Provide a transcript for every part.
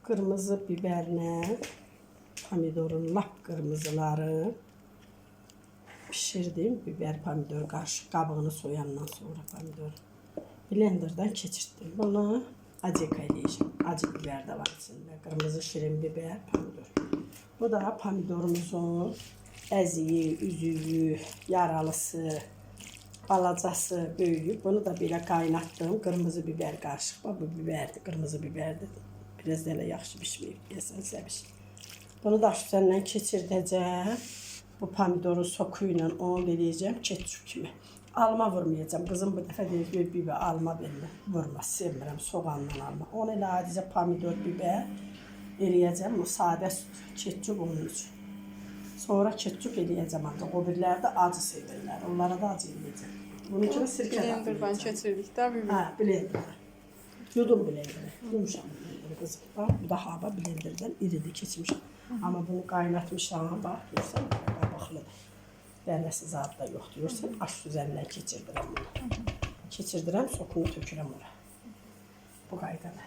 Kırmızı biberle pomidorun lap kırmızıları pişirdim. Biber pomidor karışık kabığını soyandan sonra pomidor blenderdan geçirttim. Bunu acık eləyəcəm. Acı biber de var içinde. Kırmızı şirin biber, pomidor. Bu da pomidorumuzun əziyi, üzüyü, yaralısı, balacası, böyüyü. Bunu da belə qaynatdım. Kırmızı biber karışık. Bu biberdir, kırmızı biberdir. Biraz da elə yaxşı pişməyib, yesən səbiş. Bunu da üstündən keçirdəcəm. Bu pomidorun soku ilə onu verəcəm ketçup kimi. Alma vurmayacağım. Kızım bu dəfə deyir, biber alma verir. Vurma, sevmirəm soğanla alma. Onu elə adicə pomidor, biber eləyəcəm. Bu sadə ketçup onun üçün. Sonra ketçup eləyəcəm ancaq. O biriləri də acı sevirlər. Onlara da acı eləyəcəm. Bunun kimi sirkə də Blenderdan keçirdik də bir. Hə, blenderdan. Yudum blenderi. Yumuşaq blenderi kızım. Bax, bu da hava blenderdən iridir keçmişəm. Amma bunu qaynatmışam. Bax, görsən, qabaqlıdır. Dənəsi zad da yoxdur. Görsən, aş üzərindən keçirdirəm bunu. Keçirdirəm, sokunu tökürəm ora. Bu qaydada.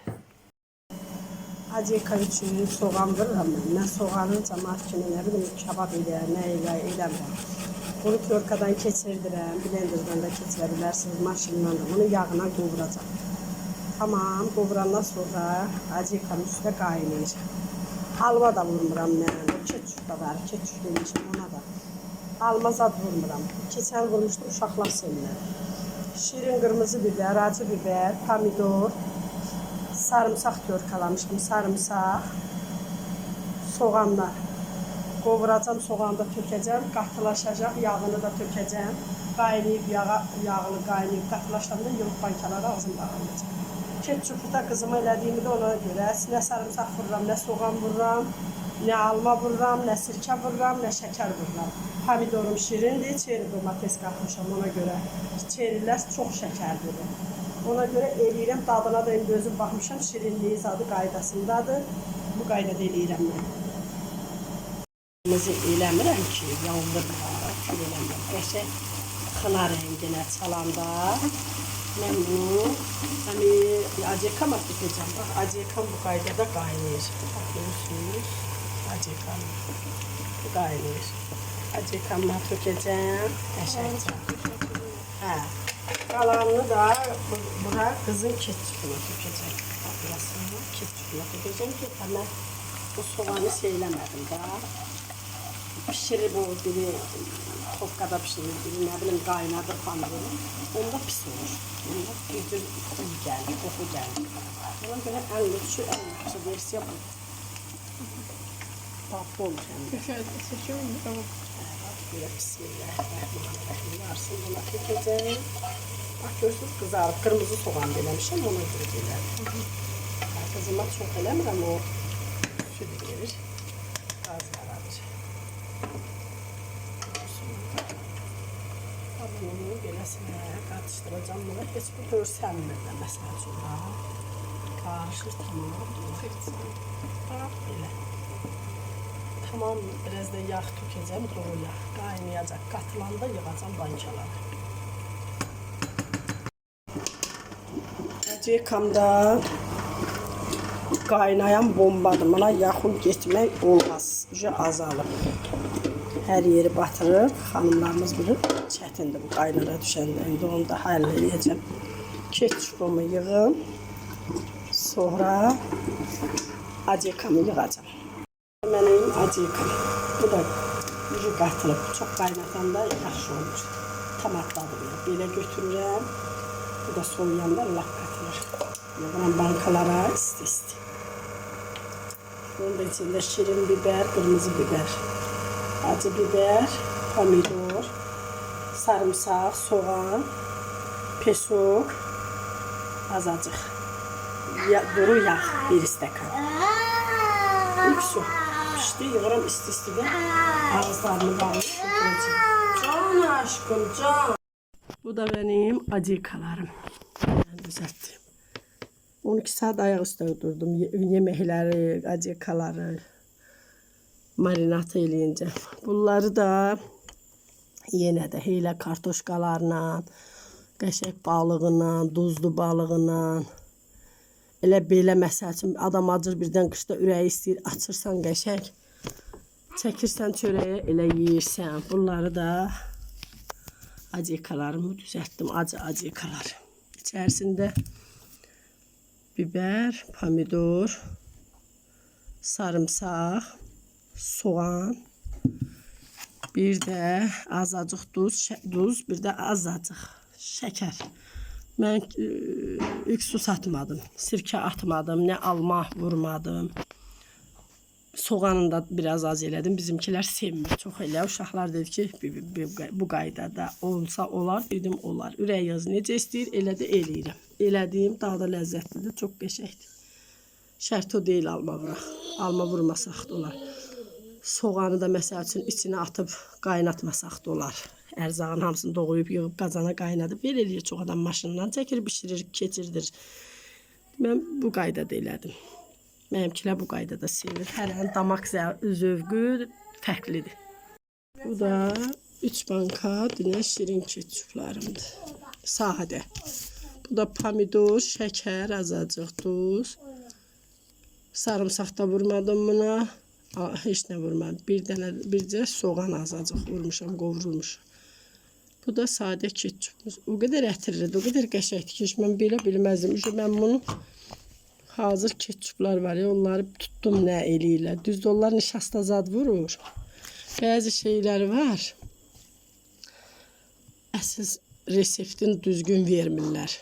Acıka üçün soğan vururam mən. Mən soğanın cəmaat kimi nə bilim kabab elə, nə elə, eləmirəm. Bunu törkadan keçirdirəm, blenderdan da keçirə bilərsiniz, maşından da. Bunu yağına qovuracam. Tamam, qovurandan sonra acıkanın üstə qaynayır. Halva da vurmuram mən. Ketçup da var, ketçup demişim ona da. Alma zad vurmuram. Keçən vurmuşdu, uşaqlar sevinlər. Şirin qırmızı biber, acı biber, pomidor, sarımsaq törkalamışdım. Sarımsaq, soğanlar. Qovuracam, soğanı da tökəcəm, qatılaşacaq, yağını da tökəcəm. Qaynayıb, yağlı qaynayıb, qatılaşanda yılıq bankaları ağzımda alacaq. Ketçupu da qızıma elədiyimi də ona görə nə sarımsaq vururam, nə soğan vururam, nə alma vururam, nə sirkə vururam, nə şəkər vururam. Pomidorum şirindir, çeri domates qatmışam ona görə. Çerilər çox şəkərlidir. Ona görə eləyirəm, dadına da indi özüm baxmışam, şirinliyi zadı qaydasındadır. Bu qaydada eləyirəm mən. Qırmızı eləmirəm ki, yandırmam, kül eləmirəm. Qəşək xına rənginə çalanda mən bunu acıkam atacağım. Bax, acıkam bu qaydada qaynayır. Bax, görürsünüz, acıkam bu qaynayır. Acıkamı tökəcəm, qəşəkcəm. Hə, qalanını da bura qızın ketçupuna tökəcəm. Bax, burasını ketçupuna tökəcəm ki, mən bu soğanı seyləmədim da. Pişirib o biri topkada pişirir, biri nə bilim qaynadır pomidoru. Onda pis olur. Onda bir iyi gəlir, qoxu gəlir. Ona görə ən yaxşı versiya bu. Tatlı olur həm də. Seçiyorum mu? Tamam. Böyle bismillahirrahmanirrahim. Varsın buna tökəcəm. Bax, görürsünüz qızarıb. Qırmızı soğan eləmişəm, ona görə deyirəm. Qızıma çox eləmirəm, o süd verir. Az yaradır. Bunu beləsinə qatışdıracam. Buna heç bu görsənmir də məsəl üçün. Qarışır tamam. Bax, belə. Tamam, biraz da yağ tökəcəm, duru yağ. Qaynayacaq, qatılanda yığacam bankaları. Acıkamda qaynayan bombadır. Buna yaxın getmək olmaz. Azalır. Hər yeri batırır. Xanımlarımız bilir, çətindir bu qaynara düşəndə. İndi onu da həll edəcəm. Ketçupumu yığım. Sonra acıkamı yığacam. Mənim acıkam. Bu da ucu qatılıb. Çox qaynatanda yaxşı olur. Tomatladır. Belə götürürəm. Bu da soğuyanda lap qatılır. Yığıram bankalara isti-isti. Bunun da içində şirin biber, qırmızı biber, acı biber, pomidor, sarımsaq, soğan, pesok, azacıq. Duru yağ, bir stəkan. Yüksü. İşte yığıram isti-istidə ağızlarını bağlayıb götürəcəm. Can aşkım, can. Bu da benim acıkalarım. Ben düzelttim. 12 saat ayak üstə durdum. Yeməkləri, acıkaları marinat eləyincə. Bunları da yenə də heylə kartoşkalarla, qəşəng balığıyla, duzlu balığıyla, Elə belə məsəl üçün adam acır birdən qışda ürəyi istəyir, açırsan qəşəng. Çəkirsən çörəyə elə yeyirsən. Bunları da acikalarımı düzəltdim. Acikalar. İçərisində biber, pomidor, sarımsaq, soğan, bir də azacıq duz, bir də azacıq şəkər. Mən ilk su satmadım, sirkə atmadım, nə alma vurmadım. Soğanını da biraz az elədim. Bizimkilər sevmir çox elə. Uşaqlar dedi ki, bu qaydada olsa olar, dedim olar. Ürək yazı necə istəyir, elə də eləyirəm. Elədiyim daha da ləzzətlidir, çox qəşəngdir. Şərt o deyil alma vuraq. Alma vurmasaq da olar. Soğanı da məsəl üçün içine atıb qaynatmasaq da olar. Ərzağın hamısını doğrayıb, yığıb, qazana qaynadıb. Belə eləyir çox adam maşından çəkir, bişirir, keçirdir. Mən bu qaydada elədim. Mənimkilər bu qaydada sevir. Hərənin damaq zövqü fərqlidir. Bu da 3 banka dinə şirin ketçuplarımdır. Sadə. Bu da pomidor, şəkər, azacıq duz. Sarımsaq da vurmadım buna. Heç nə vurmadım. Bircə soğan azacıq vurmuşam, qovrulmuşam. Bu da sadə ketçupumuz. O qədər ətirlidir, o qədər qəşəngdir ki, mən belə bilməzdim. Mən bunu hazır ketçuplar var ya, onları tutdum nə eləyirlər. Düzdür, onlar nişasta zad vurur. Bəzi şeylər var. Əsas reseptini düzgün vermirlər.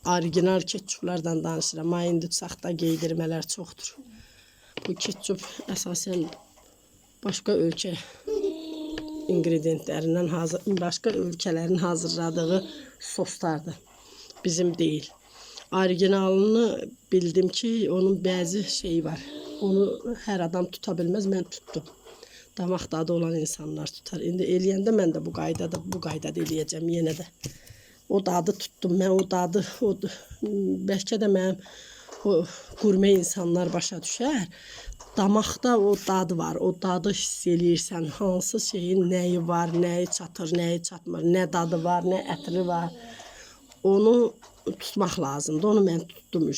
Orijinal ketçuplardan danışıram. İndi saxta qeydirmələr çoxdur. Bu ketçup əsasən başqa ölkə ingredientlərindən başqa ölkələrin hazırladığı soslardır. Bizim deyil. Orijinalını bildim ki, onun bəzi şeyi var. Onu hər adam tuta bilməz, mən tutdum. Damaq dadı olan insanlar tutar. İndi eləyəndə mən də bu qaydada eləyəcəm yenə də. O dadı tutdum, mən o dadı, bəlkə də mənim o gurme insanlar başa düşər. Damaqda o dadı var, o dadı hiss eləyirsən, hansı şeyin nəyi var, nəyi çatır, nəyi çatmır, nə dadı var, nə ətri var. Onu tutmaq lazımdır, onu mən tutdum.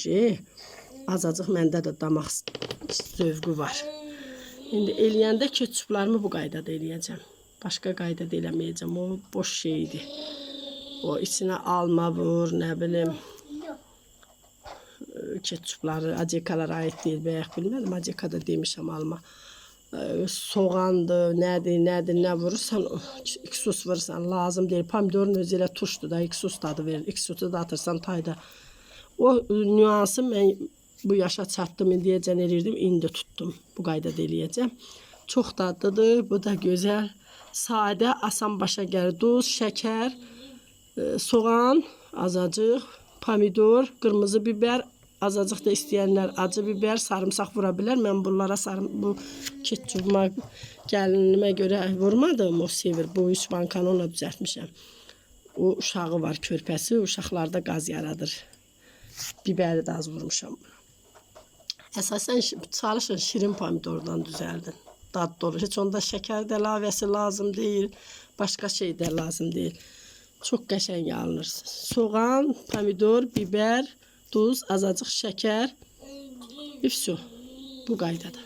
Azacıq məndə də damaq zövqü var. İndi eləyəndə ketçuplarımı bu qaydada eləyəcəm. Başqa qaydada eləməyəcəm, o boş şeydir. O içine alma vur, nə bilim, ketçupları, acikalara aid deyil, bəyək bilmədim, acikada demişəm alma. Soğandır, nədir, nə vurursan, iksus vurursan, lazım deyil. Pomidorun özü elə tuşdur da, iksus dadı verir, iksusu da atırsan tayda. O nüansı mən bu yaşa çatdım, indiyəcən eləyirdim, indi tutdum, bu qaydada eləyəcəm. Çox dadlıdır, bu da gözəl, sadə, asan başa gəlir. Duz, şəkər, soğan, azacıq, pomidor, qırmızı biber, azacıq da istəyənlər acı biber, sarımsaq vura bilər. Mən bunlara bu ketçupuma gəlinimə görə vurmadım, o sevir. Bu 3 bankanı ona düzəltmişəm. O uşağı var, körpəsi, uşaqlarda qaz yaradır. Biberi də az vurmuşam. Əsasən çalışın şirin pomidordan düzəldin. Dadlı olur. Heç onda şəkər də əlavəsi lazım deyil, başqa şey də lazım deyil. Çox qəşəng alınır. Soğan, pomidor, biber, duz, azacıq şəkər. Bu qaydada.